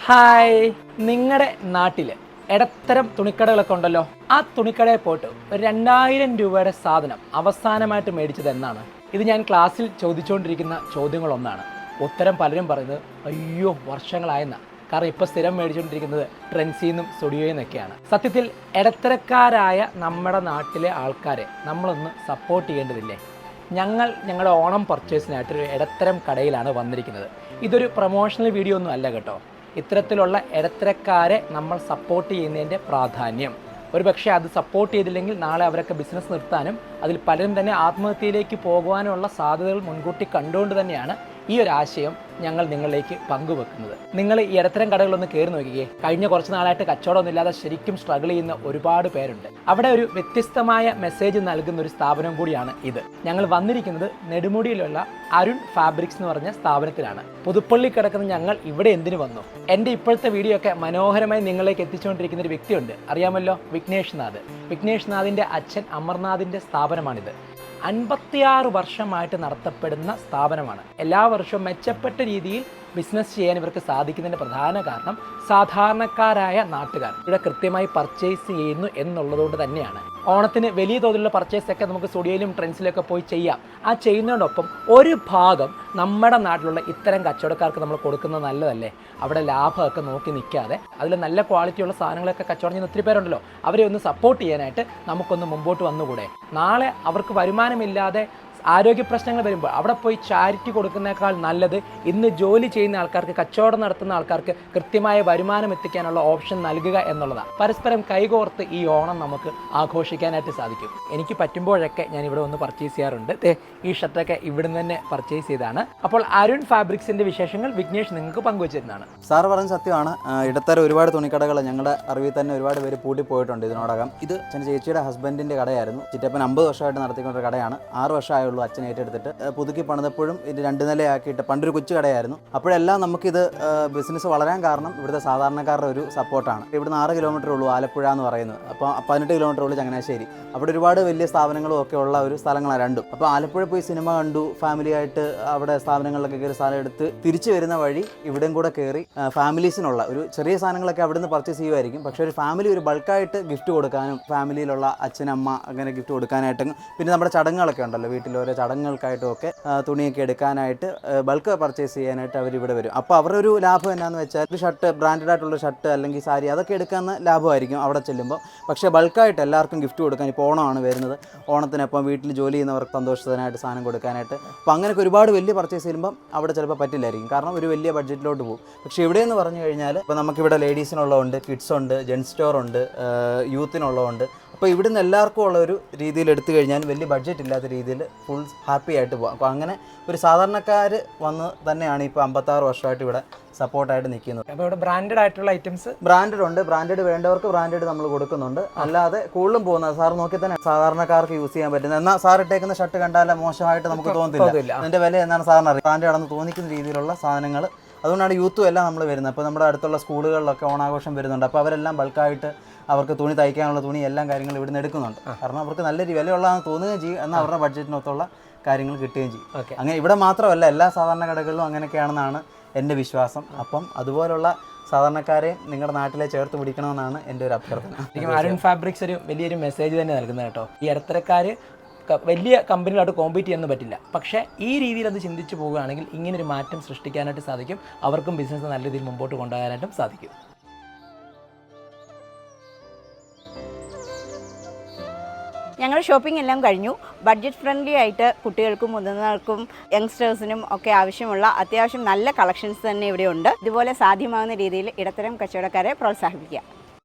Hi, നിങ്ങളുടെ നാട്ടിൽ ഇടത്തരം തുണിക്കടകളൊക്കെ ഉണ്ടല്ലോ. ആ തുണിക്കടയിൽ പോയിട്ട് ഒരു 2000 രൂപയുടെ സാധനം അവസാനമായിട്ട് മേടിച്ചത് എന്നാണ്? ഇത് ഞാൻ ക്ലാസ്സിൽ ചോദിച്ചുകൊണ്ടിരിക്കുന്ന ചോദ്യങ്ങളൊന്നാണ്. ഉത്തരം പലരും പറയുന്നത് അയ്യോ വർഷങ്ങളായെന്നാണ്. കാരണം ഇപ്പോൾ സ്ഥിരം മേടിച്ചുകൊണ്ടിരിക്കുന്നത് ട്രെൻഡ്സിൽ നിന്നും സ്റ്റുഡിയോയിൽ നിന്നൊക്കെയാണ്. സത്യത്തിൽ ഇടത്തരക്കാരായ നമ്മുടെ നാട്ടിലെ ആൾക്കാരെ നമ്മളൊന്ന് സപ്പോർട്ട് ചെയ്യേണ്ടതില്ലേ? ഞങ്ങളുടെ ഓണം പർച്ചേസിനായിട്ടൊരു ഇടത്തരം കടയിലാണ് വന്നിരിക്കുന്നത്. ഇതൊരു പ്രൊമോഷണൽ വീഡിയോ ഒന്നും അല്ല കേട്ടോ. ഇത്തരത്തിലുള്ള ഇടത്തരക്കാരെ നമ്മൾ സപ്പോർട്ട് ചെയ്യുന്നതിൻ്റെ പ്രാധാന്യം, ഒരു പക്ഷേ അത് സപ്പോർട്ട് ചെയ്തില്ലെങ്കിൽ നാളെ അവരൊക്കെ ബിസിനസ് നിർത്താനും അതിൽ പലരും തന്നെ ആത്മഹത്യയിലേക്ക് പോകുവാനുള്ള സാധ്യതകൾ മുൻകൂട്ടി കണ്ടുകൊണ്ട് തന്നെയാണ് ഈ ഒരു ആശയം ഞങ്ങൾ നിങ്ങളിലേക്ക് പങ്കുവെക്കുന്നത്. നിങ്ങൾ ഈ ഇടത്തരം കടകളൊന്ന് കയറി നോക്കിക്കേ. കഴിഞ്ഞ കുറച്ച് നാളായിട്ട് കച്ചവടമൊന്നും ഇല്ലാതെ ശരിക്കും സ്ട്രഗിൾ ചെയ്യുന്ന ഒരുപാട് പേരുണ്ട്. അവിടെ ഒരു വ്യത്യസ്തമായ മെസ്സേജ് നൽകുന്ന ഒരു സ്ഥാപനം കൂടിയാണ് ഇത്. ഞങ്ങൾ വന്നിരിക്കുന്നത് നെടുമുടിയിലുള്ള അരുൺ ഫാബ്രിക്സ് എന്ന് പറഞ്ഞ സ്ഥാപനത്തിലാണ്. പുതുപ്പള്ളി കിടക്കുന്ന ഞങ്ങൾ ഇവിടെ എന്തിനു വന്നു? എൻ്റെ ഇപ്പോഴത്തെ വീഡിയോ ഒക്കെ മനോഹരമായി നിങ്ങളിലേക്ക് എത്തിച്ചുകൊണ്ടിരിക്കുന്ന ഒരു വ്യക്തിയുണ്ട്, അറിയാമല്ലോ, വിഘ്നേഷ് നാഥ്. വിഘ്നേഷ് നാഥിൻ്റെ അച്ഛൻ അമർനാഥിൻ്റെ സ്ഥാപനമാണിത്. 56 വർഷമായിട്ട് നടത്തപ്പെടുന്ന സ്ഥാപനമാണ്. എല്ലാ വർഷവും മെച്ചപ്പെട്ട രീതിയിൽ ബിസിനസ് ചെയ്യാൻ ഇവർക്ക് സാധിക്കുന്നതിൻ്റെ പ്രധാന കാരണം സാധാരണക്കാരായ നാട്ടുകാർ ഇവിടെ കൃത്യമായി പർച്ചേസ് ചെയ്യുന്നു എന്നുള്ളതുകൊണ്ട് തന്നെയാണ്. ഓണത്തിന് വലിയ തോതിലുള്ള പർച്ചേസൊക്കെ നമുക്ക് സ്റ്റുഡിയോയിലും ട്രെൻഡ്സിലൊക്കെ പോയി ചെയ്യാം. ആ ചെയ്യുന്നതിനോടൊപ്പം ഒരു ഭാഗം നമ്മുടെ നാട്ടിലുള്ള ഇത്തരം കച്ചവടക്കാർക്ക് നമ്മൾ കൊടുക്കുന്നത് നല്ലതല്ലേ? അവിടെ ലാഭമൊക്കെ നോക്കി നിൽക്കാതെ അതിൽ നല്ല ക്വാളിറ്റിയുള്ള സാധനങ്ങളൊക്കെ കച്ചവടം ചെയ്യുന്ന ഒത്തിരി പേരുണ്ടല്ലോ. അവരെ ഒന്ന് സപ്പോർട്ട് ചെയ്യാനായിട്ട് നമുക്കൊന്ന് മുമ്പോട്ട് വന്നുകൂടെ? നാളെ അവർക്ക് വരുമാനമില്ലാതെ ആരോഗ്യ പ്രശ്നങ്ങൾ വരുമ്പോൾ അവിടെ പോയി ചാരിറ്റി കൊടുക്കുന്നതിനേക്കാൾ നല്ലത് ഇന്ന് ജോലി ചെയ്യുന്ന ആൾക്കാർക്ക്, കച്ചവടം നടത്തുന്ന ആൾക്കാർക്ക് കൃത്യമായ വരുമാനം എത്തിക്കാനുള്ള ഓപ്ഷൻ നൽകുക എന്നുള്ളതാണ്. പരസ്പരം കൈകോർത്ത് ഈ ഓണം നമുക്ക് ആഘോഷിക്കാനായിട്ട് സാധിക്കും. എനിക്ക് പറ്റുമ്പോഴൊക്കെ ഞാൻ ഇവിടെ വന്ന് പർച്ചേസ് ചെയ്യാറുണ്ട്. ഈ ഷർട്ടൊക്കെ ഇവിടുന്ന് തന്നെ പർച്ചേസ് ചെയ്താണ്. അപ്പോൾ അരുൺ ഫാബ്രിക്സിന്റെ വിശേഷങ്ങൾ വിഘ്നേഷ് നിങ്ങൾക്ക് പങ്കുവച്ചിരുന്നതാണ്. സാർ പറഞ്ഞ സത്യമാണ്. ഇടത്തരം ഒരുപാട് തുണിക്കടകൾ ഞങ്ങളുടെ അറിവിൽ തന്നെ ഒരുപാട് പേര് പൂട്ടി പോയിട്ടുണ്ട് ഇതിനോടകം. ഇത് ചേച്ചിയുടെ ഹസ്ബൻഡിന്റെ കടയായിരുന്നു. ചിറ്റപ്പൻ 50 വർഷമായിട്ട് നടത്തിക്കൊണ്ട കടയാണ്. 6 വർഷമായ അച്ഛൻ ഏറ്റെടുത്തിട്ട് പുതുക്കി പണിതപ്പോഴും ഇത് 2 നിലയാക്കിയിട്ട് പണ്ടൊരു കൊച്ചു കടയായിരുന്നു. അപ്പോഴെല്ലാം നമുക്കിത് ബിസിനസ് വളരാൻ കാരണം ഇവിടുത്തെ സാധാരണക്കാരുടെ ഒരു സപ്പോർട്ടാണ്. ഇവിടുന്ന് 6 കിലോമീറ്റർ ഉള്ളൂ ആലപ്പുഴ എന്ന് പറയുന്നത്. അപ്പോൾ 18 കിലോമീറ്റർ ഉള്ളൂ ചങ്ങനാശ്ശേരി. അവിടെ ഒരുപാട് വലിയ സ്ഥാപനങ്ങളും ഒക്കെ ഉള്ള ഒരു സ്ഥലങ്ങളാണ് രണ്ടും. അപ്പോൾ ആലപ്പുഴ പോയി സിനിമ കണ്ടു, ഫാമിലി ആയിട്ട് അവിടെ സ്ഥാപനങ്ങളിലൊക്കെ കയറി സാധനം എടുത്ത് തിരിച്ചു വരുന്ന വഴി ഇവിടെയും കൂടെ കയറി ഫാമിലീസിനുള്ള ഒരു ചെറിയ സാധനങ്ങളൊക്കെ അവിടുന്ന് പർച്ചേസ് ചെയ്യുമായിരിക്കും. പക്ഷേ ഒരു ഫാമിലി ഒരു ബൾക്കായിട്ട് ഗിഫ്റ്റ് കൊടുക്കാനും ഫാമിലിയിലുള്ള അച്ഛനമ്മ അങ്ങനെ ഗിഫ്റ്റ് കൊടുക്കാനായിട്ടും പിന്നെ നമ്മുടെ ചടങ്ങുകളൊക്കെ ഉണ്ടല്ലോ വീട്ടിൽ ഓരോ ചടങ്ങുകൾക്കായിട്ടും ഒക്കെ തുണിയൊക്കെ എടുക്കാനായിട്ട് ബൾക്ക് പർച്ചേസ് ചെയ്യാനായിട്ട് അവരിവിടെ വരും. അപ്പോൾ അവരുടെ ഒരു ലാഭം എന്നാന്ന് വെച്ചാൽ ഒരു ഷർട്ട്, ബ്രാൻഡഡ് ആയിട്ടുള്ള ഷർട്ട് അല്ലെങ്കിൽ സാരി അതൊക്കെ എടുക്കാവുന്ന ലാഭമായിരിക്കും അവിടെ ചെല്ലുമ്പോൾ. പക്ഷേ ബൾക്കായിട്ട് എല്ലാവർക്കും ഗിഫ്റ്റ് കൊടുക്കാൻ, ഇപ്പോൾ ഓണമാണ് വരുന്നത്, ഓണത്തിനപ്പം വീട്ടിൽ ജോലി ചെയ്യുന്നവർക്ക് സന്തോഷത്തിനായിട്ട് സാധനം കൊടുക്കാനായിട്ട്. അപ്പോൾ അങ്ങനെയൊക്കെ ഒരുപാട് വലിയ പർച്ചേസ് ചെയ്യുമ്പം അവിടെ ചിലപ്പോൾ പറ്റില്ലായിരിക്കും, കാരണം ഒരു വലിയ ബഡ്ജറ്റിലോട്ട് പോകും. പക്ഷേ ഇവിടെയെന്ന് പറഞ്ഞു കഴിഞ്ഞാൽ ഇപ്പോൾ നമുക്കിവിടെ ലേഡീസിനുള്ളതുണ്ട്, കിഡ്സ് ഉണ്ട്, ജെൻസ് സ്റ്റോർ ഉണ്ട്, യൂത്തിനുള്ളതുണ്ട്. അപ്പോൾ ഇവിടുന്ന് എല്ലാവർക്കും ഉള്ള ഒരു രീതിയിൽ എടുത്തു കഴിഞ്ഞാൽ വലിയ ബഡ്ജറ്റ് ഇല്ലാത്ത രീതിയിൽ ഫുൾ ഹാപ്പി ആയിട്ട് പോകാം. അപ്പോൾ അങ്ങനെ ഒരു സാധാരണക്കാർ വന്ന് തന്നെയാണ് ഇപ്പോൾ 56 വർഷമായിട്ട് ഇവിടെ സപ്പോർട്ടായിട്ട് നിൽക്കുന്നത്. അപ്പോൾ ഇവിടെ ബ്രാൻഡഡ് ആയിട്ടുള്ള ഐറ്റംസ് ബ്രാൻഡഡ് ഉണ്ട്. ബ്രാൻഡഡ് വേണ്ടവർക്ക് ബ്രാൻഡഡ് നമ്മൾ കൊടുക്കുന്നുണ്ട്. അല്ലാതെ കൂടുതലും പോകുന്നത് സാർ നോക്കി തന്നെ സാധാരണക്കാർക്ക് യൂസ് ചെയ്യാൻ പറ്റുന്നത്. എന്നാൽ സാർ ഇട്ടേക്കുന്ന ഷർട്ട് കണ്ടാൽ മോശമായിട്ട് നമുക്ക് തോന്നുന്നില്ല. അതിൻ്റെ വില എന്നാണ് സാറിന് അറിയാം. ബ്രാൻഡഡ് ആണെന്ന് തോന്നിക്കുന്ന രീതിയിലുള്ള സാധനങ്ങൾ. അതുകൊണ്ടാണ് യൂത്തും എല്ലാം നമ്മൾ വരുന്നത്. അപ്പോൾ നമ്മുടെ അടുത്തുള്ള സ്കൂളുകളിലൊക്കെ ഓണാഘോഷം വരുന്നുണ്ട്. അപ്പോൾ അവരെല്ലാം ബൾക്കായിട്ട് അവർക്ക് തുണി തയ്ക്കാനുള്ള തുണി എല്ലാം കാര്യങ്ങളും ഇവിടുന്ന് എടുക്കുന്നുണ്ട്. കാരണം അവർക്ക് നല്ലൊരു വിലയുള്ളതാണെന്ന് തോന്നുകയും ചെയ്യും, എന്നാൽ അവരുടെ ബഡ്ജറ്റിനൊത്തുള്ള കാര്യങ്ങൾ കിട്ടുകയും ചെയ്യും. അങ്ങനെ ഇവിടെ മാത്രമല്ല എല്ലാ സാധാരണ കടകളിലും അങ്ങനെയൊക്കെയാണെന്നാണ് എൻ്റെ വിശ്വാസം. അപ്പം അതുപോലുള്ള സാധാരണക്കാരെയും നിങ്ങളുടെ നാട്ടിലെ ചേർത്ത് പിടിക്കണമെന്നാണ് എൻ്റെ ഒരു അഭ്യർത്ഥന. അരുൺ ഫാബ്രിക്സ് ഒരു വലിയൊരു മെസ്സേജ് തന്നെ നൽകുന്നത് കേട്ടോ. ഈ ഇടത്തരക്കാർ വലിയ കമ്പനികളായിട്ട് കോമ്പീറ്റ് ചെയ്യാനൊന്നും പറ്റില്ല. പക്ഷേ ഈ രീതിയിൽ അത് ചിന്തിച്ച് പോവുകയാണെങ്കിൽ ഇങ്ങനൊരു മാറ്റം സൃഷ്ടിക്കാനായിട്ട് സാധിക്കും. അവർക്കും ബിസിനസ് നല്ല രീതിയിൽ മുമ്പോട്ട് കൊണ്ടുപോകാനായിട്ടും സാധിക്കും. ഞങ്ങളുടെ ഷോപ്പിംഗ് എല്ലാം കഴിഞ്ഞു. ബഡ്ജറ്റ് ഫ്രണ്ട്ലി ആയിട്ട് കുട്ടികൾക്കും മുതിർന്നവർക്കും യങ്സ്റ്റേഴ്സിനും ഒക്കെ ആവശ്യമുള്ള അത്യാവശ്യം നല്ല കളക്ഷൻസ് തന്നെ ഇവിടെയുണ്ട്. ഇതുപോലെ സാധ്യമാകുന്ന രീതിയിൽ ഇടത്തരം കച്ചവടക്കാരെ പ്രോത്സാഹിപ്പിക്കുക.